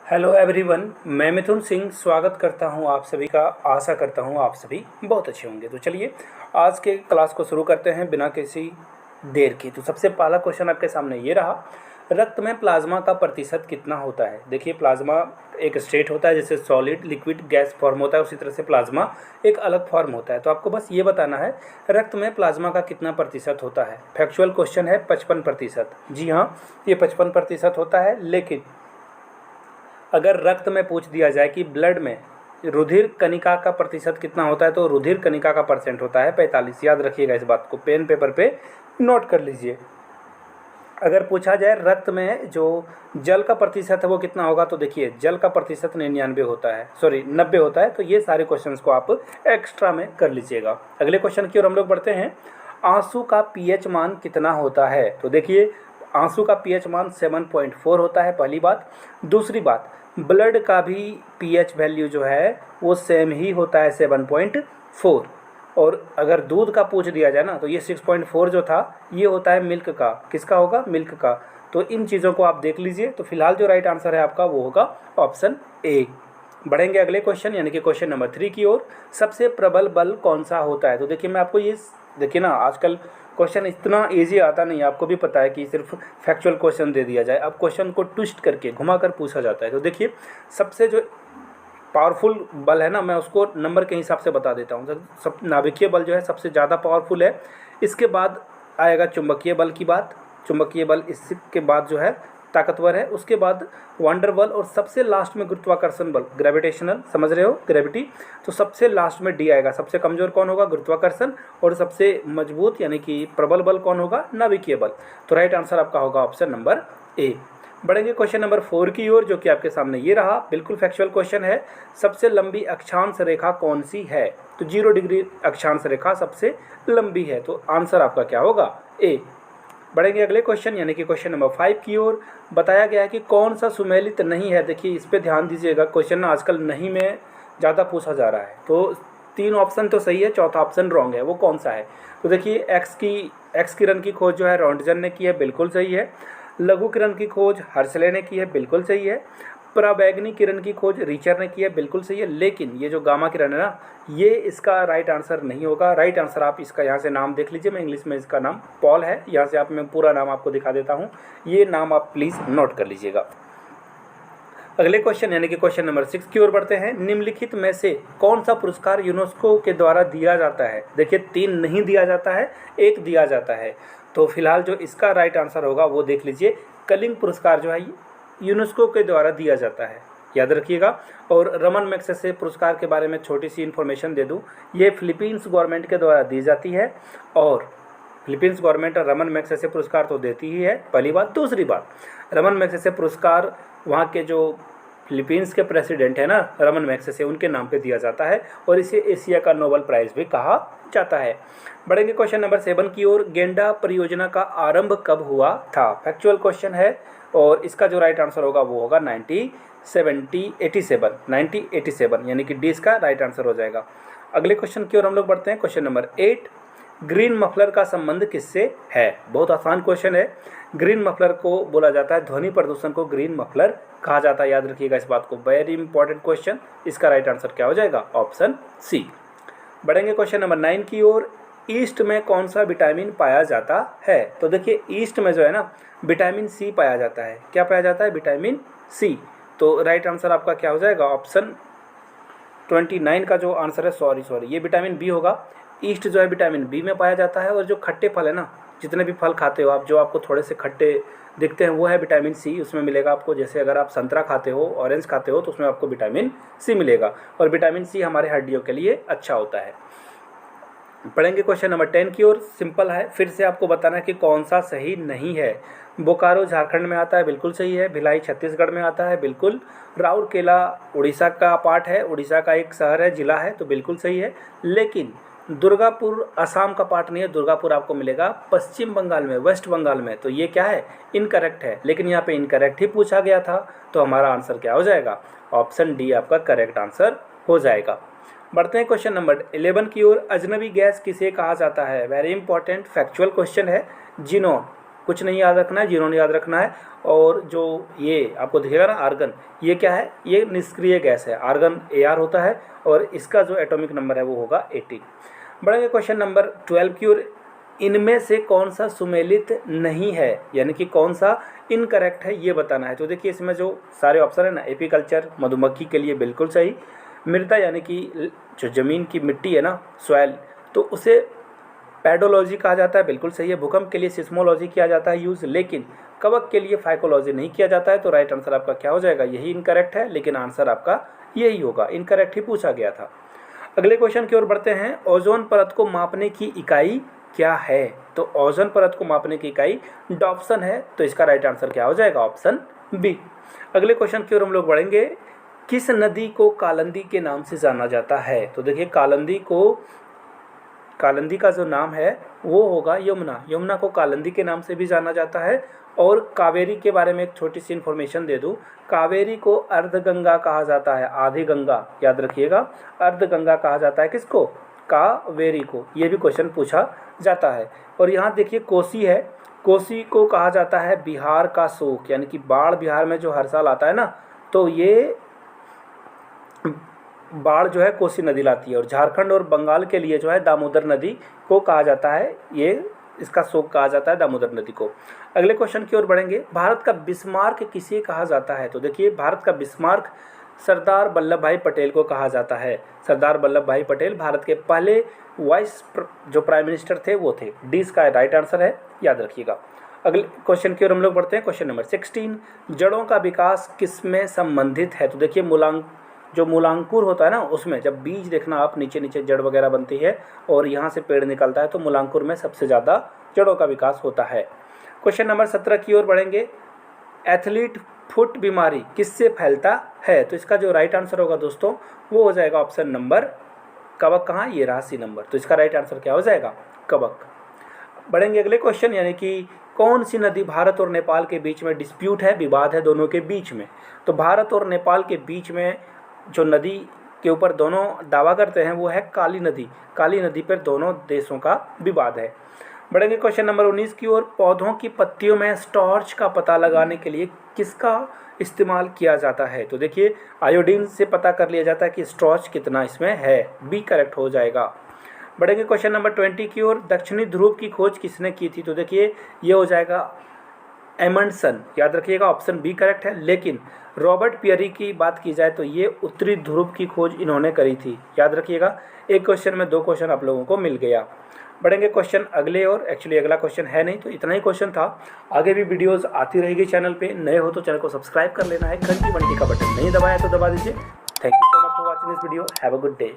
Hello everyone, मैं मिथुन सिंह स्वागत करता हूं आप सभी का। आशा करता हूं आप सभी बहुत अच्छे होंगे। तो चलिए आज के क्लास को शुरू करते हैं बिना किसी देर के। तो सबसे पहला क्वेश्चन आपके सामने ये रहा, रक्त में प्लाज्मा का प्रतिशत कितना होता है। देखिए प्लाज्मा एक स्टेट होता है, जैसे सॉलिड लिक्विड गैस फॉर्म होता है, उसी तरह से प्लाज्मा एक अलग फॉर्म होता है। तो आपको बस ये बताना है रक्त में प्लाज्मा का कितना प्रतिशत होता है। फैक्चुअल क्वेश्चन है, 55%। जी हाँ, ये 55% होता है। लेकिन अगर रक्त में पूछ दिया जाए कि ब्लड में रुधिर कणिका का प्रतिशत कितना होता है, तो रुधिर कणिका का परसेंट होता है 45। याद रखिएगा, इस बात को पेन पेपर पे नोट कर लीजिए। अगर पूछा जाए रक्त में जो जल का प्रतिशत है वो कितना होगा, तो देखिए जल का प्रतिशत 99 होता है, सॉरी 90 होता है। तो ये सारे क्वेश्चंस को आप एक्स्ट्रा में कर लीजिएगा। अगले क्वेश्चन की ओर हम लोग बढ़ते हैं। आंसू का पीएच मान कितना होता है। तो देखिए आंसू का पीएच मान 7.4 होता है, पहली बात। दूसरी बात, ब्लड का भी पीएच वैल्यू जो है वो सेम ही होता है, 7.4। और अगर दूध का पूछ दिया जाए ना, तो ये 6.4 जो था ये होता है मिल्क का। किसका होगा? मिल्क का। तो इन चीज़ों को आप देख लीजिए। तो फिलहाल जो राइट आंसर है आपका वो होगा ऑप्शन ए। बढ़ेंगे अगले क्वेश्चन यानी कि क्वेश्चन नंबर 3 की ओर। सबसे प्रबल बल कौन सा होता है। तो देखिए मैं आपको ये देखिए ना, आजकल क्वेश्चन इतना इजी आता नहीं है, आपको भी पता है कि सिर्फ फैक्चुअल क्वेश्चन दे दिया जाए। अब क्वेश्चन को ट्विस्ट करके घुमा कर पूछा जाता है। तो देखिए सबसे जो पावरफुल बल है ना, मैं उसको नंबर के हिसाब से बता देता हूँ। सब नाभिकीय बल जो है सबसे ज़्यादा पावरफुल है। इसके बाद आएगा चुंबकीय बल की बात। चुंबकीय बल इसके बाद जो है ताकतवर है। उसके बाद वंडर बल, और सबसे लास्ट में गुरुत्वाकर्षण बल, ग्रेविटेशनल, समझ रहे हो, ग्रेविटी। तो सबसे लास्ट में डी आएगा। सबसे कमज़ोर कौन होगा? गुरुत्वाकर्षण। और सबसे मजबूत यानी कि प्रबल बल कौन होगा? नाभिकीय बल। तो राइट आंसर आपका होगा ऑप्शन नंबर ए। बढ़ेंगे क्वेश्चन नंबर 4 की ओर, जो कि आपके सामने ये रहा। बिल्कुल फैक्चुअल क्वेश्चन है। सबसे लंबी अक्षांश रेखा कौन सी है। तो 0 डिग्री अक्षांश रेखा सबसे लंबी है। तो आंसर आपका क्या होगा? ए। बढ़ेंगे अगले क्वेश्चन यानी कि क्वेश्चन नंबर 5 की ओर। बताया गया है कि कौन सा सुमेलित नहीं है। देखिए इस पे ध्यान दीजिएगा, क्वेश्चन ना आजकल नहीं में ज़्यादा पूछा जा रहा है। तो 3 ऑप्शन तो सही है, चौथा ऑप्शन रॉन्ग है। वो कौन सा है? तो देखिए एक्स किरण की खोज जो है रॉन्टजन ने की है, बिल्कुल सही है। लघु किरण की खोज हर्सले ने की है, बिल्कुल सही है। पराबैंगनी किरण की खोज रिचर ने की है, बिल्कुल सही है। लेकिन ये जो गामा किरण है ना, ये इसका राइट आंसर नहीं होगा। राइट आंसर आप इसका यहाँ से नाम देख लीजिए। मैं इंग्लिश में इसका नाम पॉल है। यहाँ से मैं पूरा नाम आपको दिखा देता हूँ, ये नाम आप प्लीज़ नोट कर लीजिएगा। अगले क्वेश्चन यानी कि क्वेश्चन नंबर 6 की ओर बढ़ते हैं। निम्नलिखित में से कौन सा पुरस्कार यूनेस्को के द्वारा दिया जाता है। देखिए 3 नहीं दिया जाता है, 1 दिया जाता है। तो फिलहाल जो इसका राइट आंसर होगा वो देख लीजिए। कलिंग पुरस्कार जो है यूनेस्को के द्वारा दिया जाता है, याद रखिएगा। और रमन मैग्सेसे पुरस्कार के बारे में छोटी सी इन्फॉर्मेशन दे दूं, ये फिलीपींस गवर्नमेंट के द्वारा दी जाती है। और फिलीपींस गवर्नमेंट रमन मैग्सेसे पुरस्कार तो देती ही है, पहली बात। दूसरी बात, रमन मैग्सेसे पुरस्कार वहाँ के जो फिलीपींस के प्रेसिडेंट है ना, रमन मैग्सेसे, उनके नाम पे दिया जाता है। और इसे एशिया का नोबेल प्राइज़ भी कहा जाता है। बढ़ेंगे क्वेश्चन नंबर 7 की ओर। गेंडा परियोजना का आरंभ कब हुआ था। फैक्चुअल क्वेश्चन है और इसका जो राइट आंसर होगा वो होगा 1987 यानी कि डी इसका राइट आंसर हो जाएगा। अगले क्वेश्चन की ओर हम लोग बढ़ते हैं। क्वेश्चन नंबर 8, ग्रीन मफलर का संबंध किससे है। बहुत आसान क्वेश्चन है। ग्रीन मफलर को बोला जाता है, ध्वनि प्रदूषण को ग्रीन मफलर कहा जाता है, याद रखिएगा इस बात को। Very important question. इसका राइट आंसर क्या हो जाएगा? Option C. बढ़ेंगे क्वेश्चन नंबर 9 की ओर। ईस्ट में कौन सा विटामिन पाया जाता है। तो देखिए ईस्ट में जो है ना विटामिन सी पाया जाता है। क्या पाया जाता है? Vitamin C. तो राइट आंसर आपका क्या हो जाएगा? ऑप्शन 29 का जो आंसर है, सॉरी ये विटामिन बी होगा। ईस्ट जो है विटामिन बी में पाया जाता है। और जो खट्टे फल है ना, जितने भी फल खाते हो आप, जो आपको थोड़े से खट्टे दिखते हैं, वो है विटामिन सी, उसमें मिलेगा आपको। जैसे अगर आप संतरा खाते हो, ऑरेंज खाते हो, तो उसमें आपको विटामिन सी मिलेगा। और विटामिन सी हमारे हड्डियों के लिए अच्छा होता है। पढ़ेंगे क्वेश्चन नंबर 10 की ओर। सिंपल है, फिर से आपको बताना है कि कौन सा सही नहीं है। बोकारो झारखंड में आता है, बिल्कुल सही है। भिलाई छत्तीसगढ़ में आता है, बिल्कुल। राउरकेला उड़ीसा का पार्ट है, उड़ीसा का एक शहर है, जिला है, तो बिल्कुल सही है। लेकिन दुर्गापुर असम का पार्ट नहीं है। दुर्गापुर आपको मिलेगा पश्चिम बंगाल में, वेस्ट बंगाल में। तो ये क्या है? इनकरेक्ट है। लेकिन यहाँ पे इनकरेक्ट ही पूछा गया था, तो हमारा आंसर क्या हो जाएगा? ऑप्शन डी आपका करेक्ट आंसर हो जाएगा। बढ़ते हैं क्वेश्चन नंबर 11 की ओर। अजनबी गैस किसे कहा जाता है। वेरी इंपॉर्टेंट फैक्चुअल क्वेश्चन है। जीनोन, कुछ नहीं याद रखना है, जीरो नहीं याद रखना है। और जो ये आपको दिखेगा ना आर्गन, ये क्या है, ये निष्क्रिय गैस है। आर्गन Ar होता है और इसका जो एटॉमिक नंबर है वो होगा 18। बढ़ेंगे क्वेश्चन नंबर 12 की ओर। इनमें से कौन सा सुमेलित नहीं है, यानी कि कौन सा इनकरेक्ट है ये बताना है। तो देखिए इसमें जो सारे ऑप्शन है ना, एपीकल्चर मधुमक्खी के लिए बिल्कुल सही, मृदा यानी कि जो ज़मीन की मिट्टी है ना, सॉइल, तो उसे पैडोलॉजी कहा जाता है, बिल्कुल सही है। भूकंप के लिए सिस्मोलॉजी किया जाता है यूज़, लेकिन कवक के लिए फाइकोलॉजी नहीं किया जाता है। तो राइट आंसर आपका क्या हो जाएगा, यही इनकरेक्ट है, लेकिन आंसर आपका यही होगा, इनकरेक्ट ही पूछा गया था। अगले क्वेश्चन की ओर बढ़ते हैं। ओजोन परत को मापने की इकाई क्या है? तो ओजोन परत को मापने की इकाई डॉप्सन है, तो इसका राइट आंसर क्या हो जाएगा, ऑप्शन बी। अगले क्वेश्चन की ओर हम लोग बढ़ेंगे। किस नदी को कालिंदी के नाम से जाना जाता है? तो देखिए कालिंदी का जो नाम है वो होगा यमुना। यमुना को कालिंदी के नाम से भी जाना जाता है। और कावेरी के बारे में एक छोटी सी इन्फॉर्मेशन दे दूं, कावेरी को अर्धगंगा कहा जाता है, आधी गंगा, याद रखिएगा, अर्धगंगा कहा जाता है किसको, कावेरी को। ये भी क्वेश्चन पूछा जाता है। और यहाँ देखिए कोसी है, कोसी को कहा जाता है बिहार का शोक, यानी कि बाढ़ बिहार में जो हर साल आता है ना, तो ये बाढ़ जो है कोसी नदी लाती है। और झारखंड और बंगाल के लिए जो है दामोदर नदी को कहा जाता है, ये इसका शोक कहा जाता है दामोदर नदी को। अगले क्वेश्चन की ओर बढ़ेंगे। भारत का बिस्मार्क किसे कहा जाता है? तो देखिए भारत का बिस्मार्क सरदार वल्लभ भाई पटेल को कहा जाता है। सरदार वल्लभ भाई पटेल भारत के पहले वाइस जो प्राइम मिनिस्टर थे वो थे। डी इसका राइट आंसर है, याद रखिएगा। अगले क्वेश्चन की ओर हम लोग बढ़ते हैं। क्वेश्चन नंबर 16, जड़ों का विकास किसमें संबंधित है? तो देखिए जो मूलांकुर होता है ना, उसमें जब बीज देखना आप, नीचे नीचे जड़ वगैरह बनती है और यहाँ से पेड़ निकलता है, तो मूलांकुर में सबसे ज़्यादा जड़ों का विकास होता है। क्वेश्चन नंबर 17 की ओर बढ़ेंगे। एथलीट फुट बीमारी किससे फैलता है? तो इसका जो राइट आंसर होगा दोस्तों वो हो जाएगा ऑप्शन नंबर कवक। कहाँ, ये रहा सी नंबर, तो इसका राइट आंसर क्या हो जाएगा, कवक। बढ़ेंगे अगले क्वेश्चन, यानी कि कौन सी नदी भारत और नेपाल के बीच में डिस्प्यूट है, विवाद है दोनों के बीच में? तो भारत और नेपाल के बीच में जो नदी के ऊपर दोनों दावा करते हैं वो है काली नदी। काली नदी पर दोनों देशों का विवाद है। बढ़ेंगे क्वेश्चन नंबर 19 की ओर। पौधों की पत्तियों में स्टार्च का पता लगाने के लिए किसका इस्तेमाल किया जाता है? तो देखिए आयोडीन से पता कर लिया जाता है कि स्टार्च कितना इसमें है, बी करेक्ट हो जाएगा। बढ़ेंगे क्वेश्चन नंबर 20 की ओर। दक्षिणी ध्रुव की खोज किसने की थी? तो देखिए ये हो जाएगा एमंडसन, याद रखिएगा, ऑप्शन बी करेक्ट है। लेकिन रॉबर्ट पियरी की बात की जाए तो ये उत्तरी ध्रुव की खोज इन्होंने करी थी, याद रखिएगा। एक क्वेश्चन में 2 क्वेश्चन आप लोगों को मिल गया। बढ़ेंगे क्वेश्चन अगले, और एक्चुअली अगला क्वेश्चन है नहीं, तो इतना ही क्वेश्चन था। आगे भी वीडियोस आती रहेगी चैनल पे। नए हो तो चैनल को सब्सक्राइब कर लेना है, घंटी का बटन नहीं दबाया तो दबा दीजिए। Thank you so much for watching this video. Have a good day.